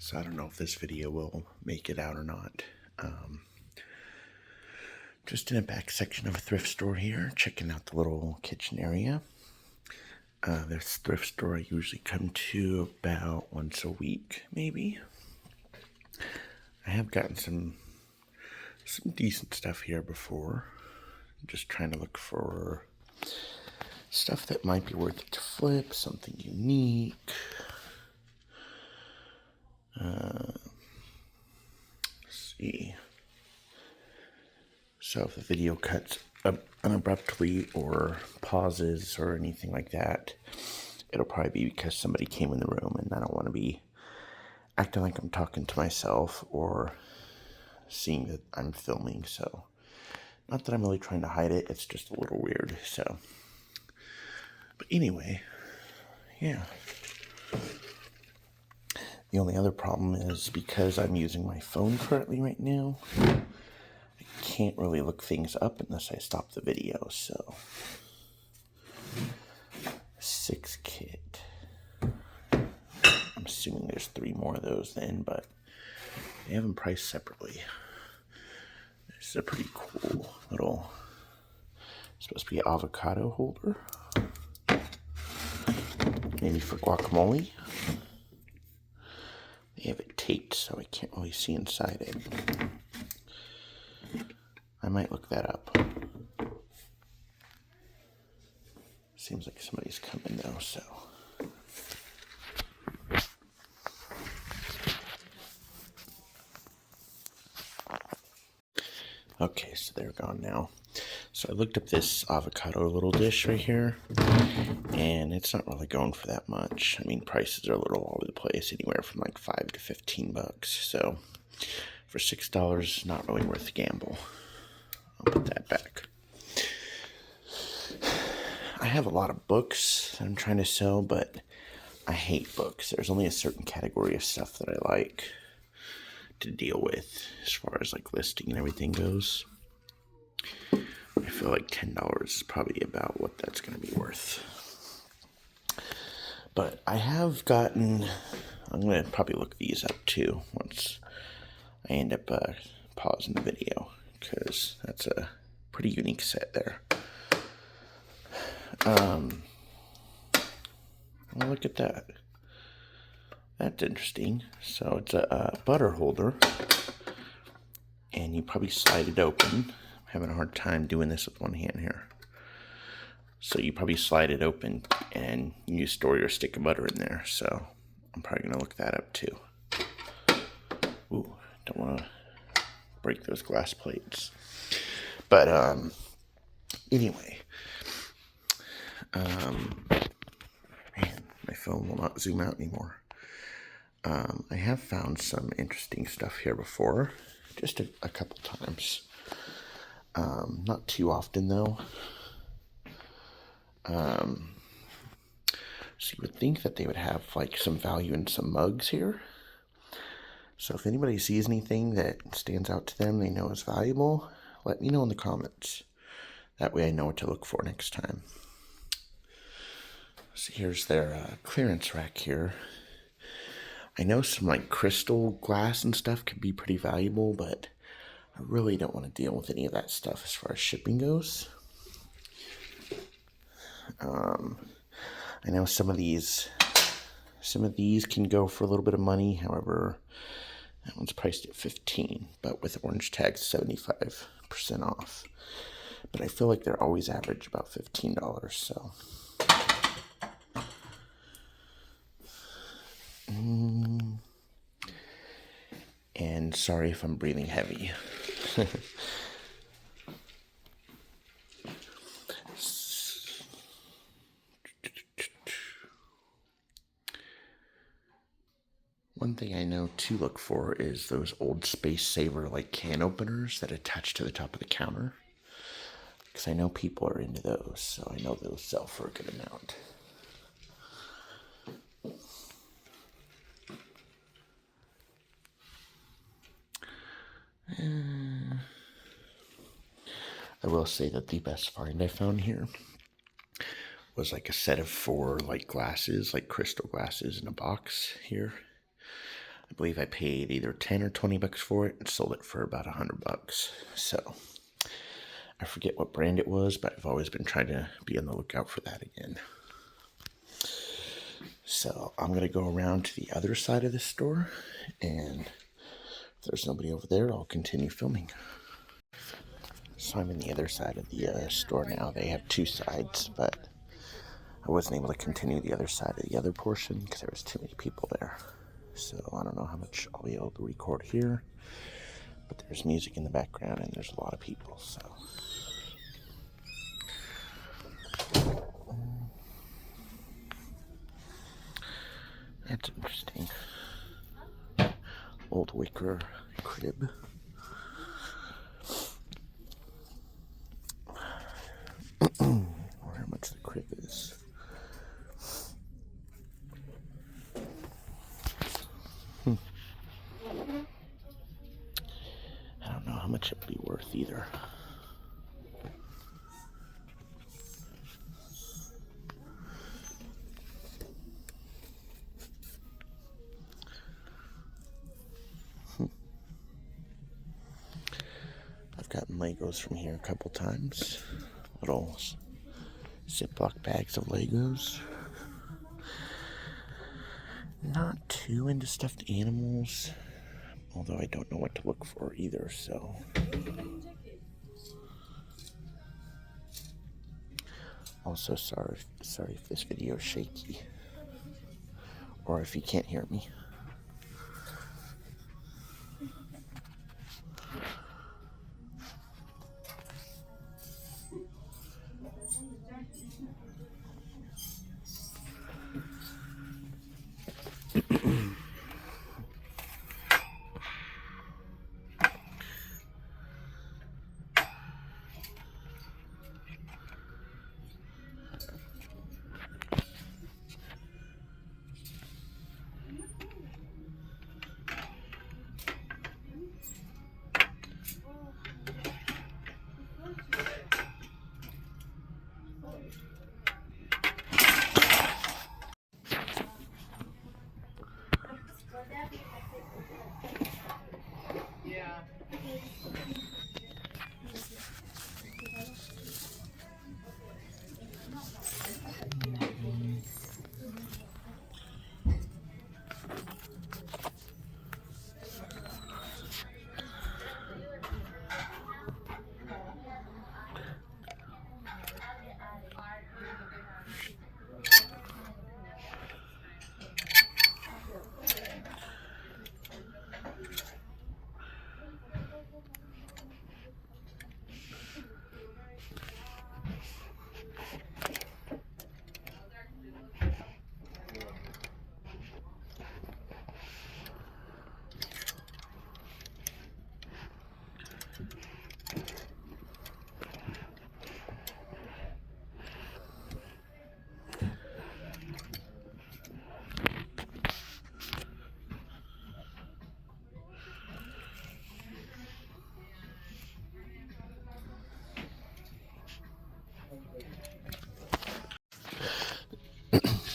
So I don't know if this video will make it out or not. Just in a back section of a thrift store here, checking out the little kitchen area. This thrift store I usually come to about once a week, maybe. I have gotten some decent stuff here before. I'm just trying to look for stuff that might be worth it to flip, something unique. Let's see. So if the video cuts abruptly or pauses or anything like that, it'll probably be because somebody came in the room and I don't want to be acting like I'm talking to myself or seeing that I'm filming. So not that I'm really trying to hide it, it's just a little weird. So, but anyway, yeah. The only other problem is because I'm using my phone currently right now, I can't really look things up unless I stop the video. So 6 kit. I'm assuming there's 3 more of those then, but they have them priced separately. This is a pretty cool little, supposed to be an avocado holder. Maybe for guacamole. They have it taped so I can't really see inside it. I might look that up. Seems like somebody's coming though, so. Okay, so they're gone now. So I looked up this avocado little dish right here, and it's not really going for that much. I mean, prices are a little all over the place, anywhere from like $5 to $15. So for $6, not really worth the gamble. I'll put that back. I have a lot of books that I'm trying to sell, but I hate books. There's only a certain category of stuff that I like to deal with as far as like listing and everything goes. I feel like $10 is probably about what that's going to be worth. But I have gotten, I'm going to probably look these up too once I end up pausing the video, because that's a pretty unique set there. Well, look at that. That's interesting. So it's a butter holder, and you probably slide it open. I'm having a hard time doing this with one hand here. So you probably slide it open and you store your stick of butter in there. So I'm probably going to look that up too. Ooh, don't want to break those glass plates. But anyway, man, my phone will not zoom out anymore. I have found some interesting stuff here before, just a couple times. Not too often though. So you would think that they would have like some value in some mugs here. So if anybody sees anything that stands out to them they know is valuable, let me know in the comments. That way I know what to look for next time. So here's their clearance rack here. I know some like crystal glass and stuff can be pretty valuable, but I really don't want to deal with any of that stuff as far as shipping goes. I know some of these can go for a little bit of money. However, that one's priced at $15, but with orange tags 75% off. But I feel like they're always average about $15, so. And sorry if I'm breathing heavy. One thing I know to look for is those old Space Saver like can openers that attach to the top of the counter. Because I know people are into those, so I know those sell for a good amount. I will say that the best find I found here was like a set of 4 like glasses, like crystal glasses in a box here. I believe I paid either 10 or 20 bucks for it and sold it for about 100 bucks. So I forget what brand it was, but I've always been trying to be on the lookout for that again. So I'm going to go around to the other side of the store, and if there's nobody over there, I'll continue filming. So I'm in the other side of the store now. They have two sides, but I wasn't able to continue the other side of the other portion because there was too many people there. So I don't know how much I'll be able to record here, but there's music in the background and there's a lot of people, so. That's interesting. Old wicker crib. I wonder how much the crib is. I don't know how much it would be worth either. I've gotten Legos from here a couple times. Little Ziploc bags of Legos. Not too into stuffed animals, although I don't know what to look for either, so. Also, sorry if this video is shaky, or if you can't hear me.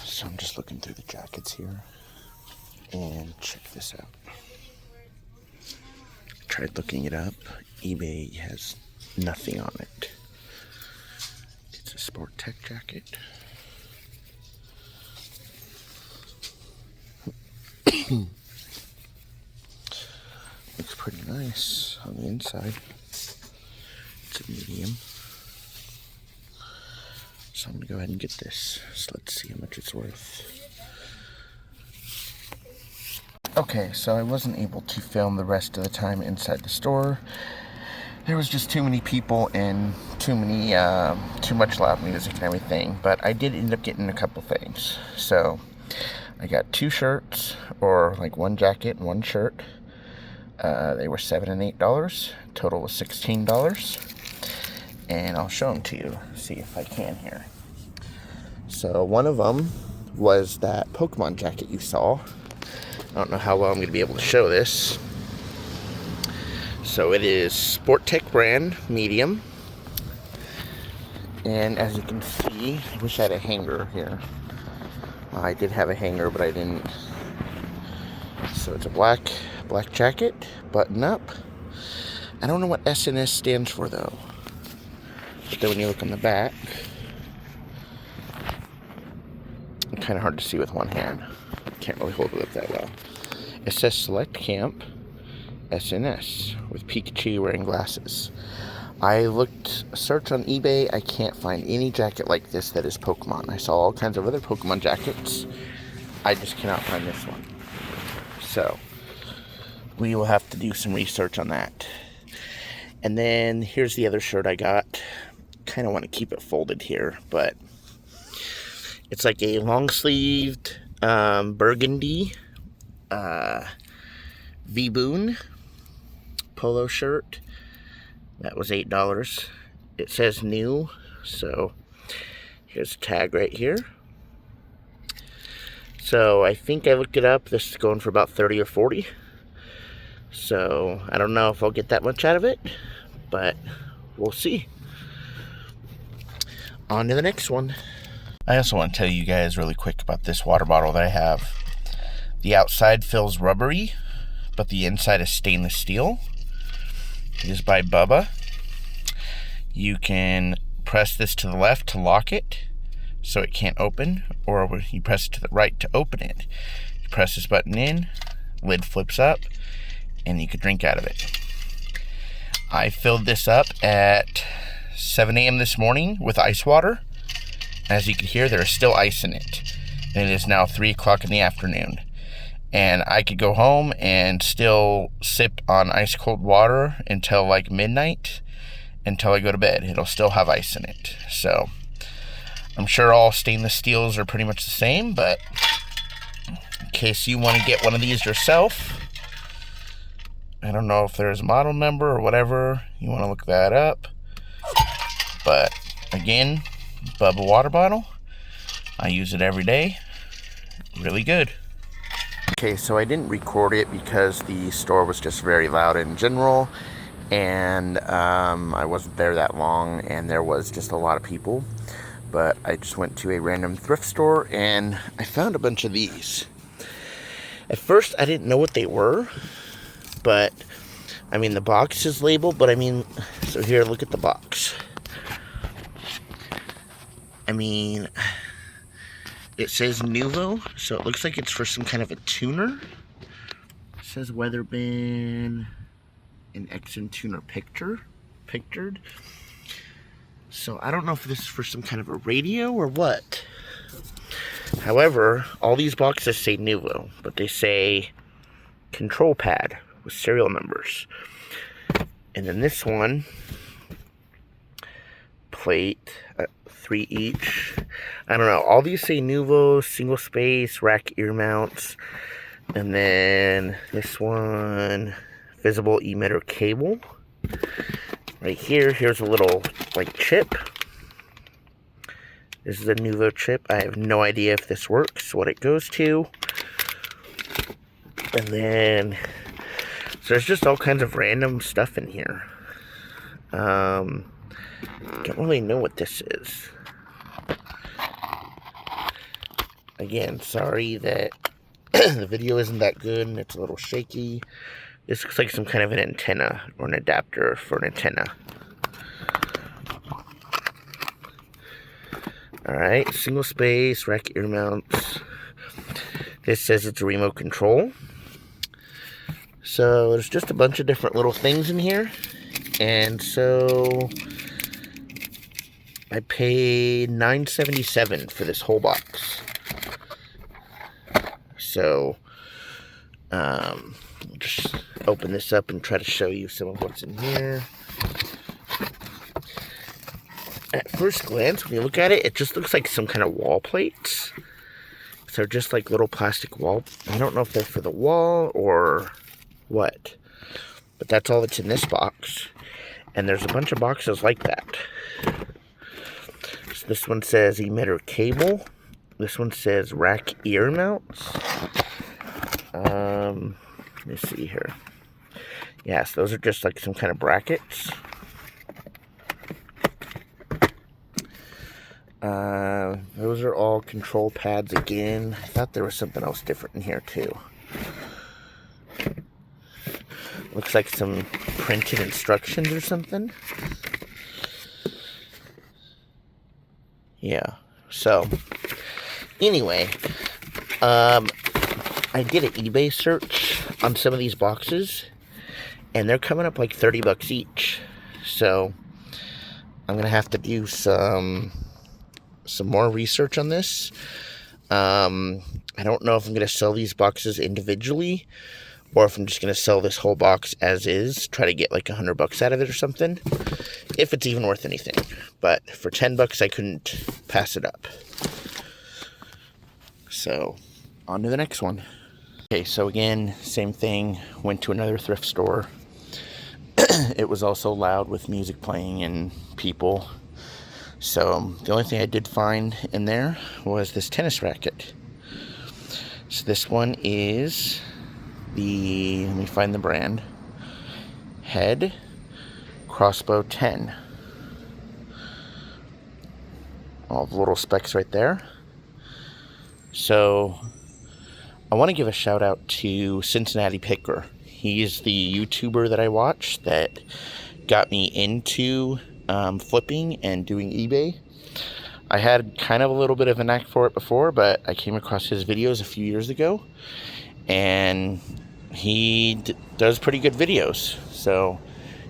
So I'm just looking through the jackets here, and check this out. Tried looking it up. eBay has nothing on it. It's a Sport Tech jacket. Looks pretty nice on the inside. It's a medium. So I'm gonna go ahead and get this. So let's see how much it's worth. Okay, so I wasn't able to film the rest of the time inside the store. There was just too many people and too much loud music and everything. But I did end up getting a couple things. So I got 2 shirts, or like 1 jacket and 1 shirt. They were $7 and $8. Total was $16. And I'll show them to you. See if I can here. So one of them was that Pokemon jacket you saw. I don't know how well I'm going to be able to show this. So it is Sport Tech brand, medium. And as you can see, I wish I had a hanger here. I did have a hanger, but I didn't So it's a black jacket, button up. I don't know what SNS stands for though. But then when you look on the back, it's kind of hard to see with one hand. Can't really hold it up that well. It says Select Camp SNS with Pikachu wearing glasses. I searched on eBay. I can't find any jacket like this that is Pokemon. I saw all kinds of other Pokemon jackets. I just cannot find this one. So we will have to do some research on that. And then here's the other shirt I got. Kind of want to keep it folded here, but it's like a long-sleeved burgundy V-Boon polo shirt. That was $8. It says new, so here's a tag right here. So I think I looked it up. This is going for about 30 or 40. So I don't know if I'll get that much out of it, but we'll see. On to the next one. I also want to tell you guys really quick about this water bottle that I have. The outside feels rubbery, but the inside is stainless steel. It is by Bubba. You can press this to the left to lock it so it can't open, or you press it to the right to open it. You press this button in, lid flips up, and you can drink out of it. I filled this up at 7 a.m. this morning with ice water. As you can hear, there is still ice in it. And it is now 3 o'clock in the afternoon. And I could go home and still sip on ice cold water until like midnight, until I go to bed. It'll still have ice in it. So I'm sure all stainless steels are pretty much the same, but in case you want to get one of these yourself, I don't know if there's a model number or whatever. You want to look that up. But again, Bubba water bottle. I use it every day. Really good. Okay, so I didn't record it because the store was just very loud in general, and I wasn't there that long, and there was just a lot of people. But I just went to a random thrift store and I found a bunch of these. At first I didn't know what they were, but I mean the box is labeled, but I mean, so here, look at the box. I mean, it says Nuvo, so it looks like it's for some kind of a tuner. It says Weatherbin and Exxon tuner pictured. So I don't know if this is for some kind of a radio or what. However, all these boxes say Nuvo, but they say control pad with serial numbers. And then this one, plate, 3 each. I don't know. All these say Nuvo, single space, rack ear mounts. And then this one, visible emitter cable. Right here, here's a little, like, chip. This is a Nuvo chip. I have no idea if this works, what it goes to. And then, so there's just all kinds of random stuff in here. Don't really know what this is. Again, sorry that the video isn't that good and it's a little shaky. This looks like some kind of an antenna or an adapter for an antenna. Alright, single space, rack ear mounts. This says it's a remote control. So there's just a bunch of different little things in here. And so I paid $9.77 for this whole box. So just open this up and try to show you some of what's in here. At first glance, when you look at it, it just looks like some kind of wall plates. So they're just like little plastic wall. I don't know if they're for the wall or what. But that's all that's in this box. And there's a bunch of boxes like that. So this one says emitter cable. This one says rack ear mounts. Let me see here. Yes, those are just like some kind of brackets. Those are all control pads again. I thought there was something else different in here too. Looks like some printed instructions or something. Yeah, so anyway, I did an eBay search on some of these boxes, and they're coming up like 30 bucks each. So I'm gonna have to do some more research on this. I don't know if I'm gonna sell these boxes individually, or if I'm just gonna sell this whole box as is, try to get like 100 bucks out of it or something, if it's even worth anything. But for 10 bucks, I couldn't pass it up. So on to the next one. Okay, so again, same thing. Went to another thrift store. It was also loud with music playing and people. So the only thing I did find in there was this tennis racket. So this one is the, let me find the brand, Head Crossbow 10. All the little specs right there. So I want to give a shout out to Cincinnati Picker. He's the YouTuber that I watch that got me into flipping and doing eBay. I had kind of a little bit of a knack for it before, but I came across his videos a few years ago, and he does pretty good videos. So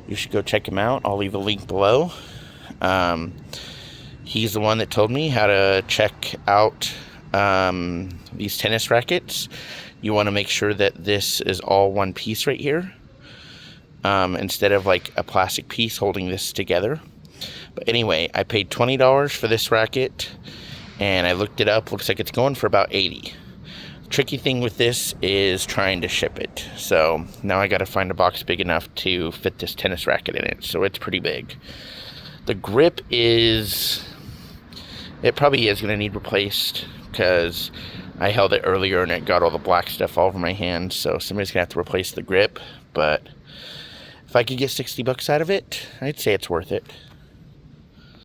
you should go check him out. I'll leave a link below. He's the one that told me how to check out these tennis rackets. You want to make sure that this is all one piece right here, instead of like a plastic piece holding this together. But anyway, I paid $20 for this racket, and I looked it up. Looks like it's going for about $80. Tricky thing with this is trying to ship it. So now I got to find a box big enough to fit this tennis racket in it. So it's pretty big. The grip is, it probably is going to need replaced, because I held it earlier and it got all the black stuff all over my hand. So somebody's going to have to replace the grip. But if I could get 60 bucks out of it, I'd say it's worth it.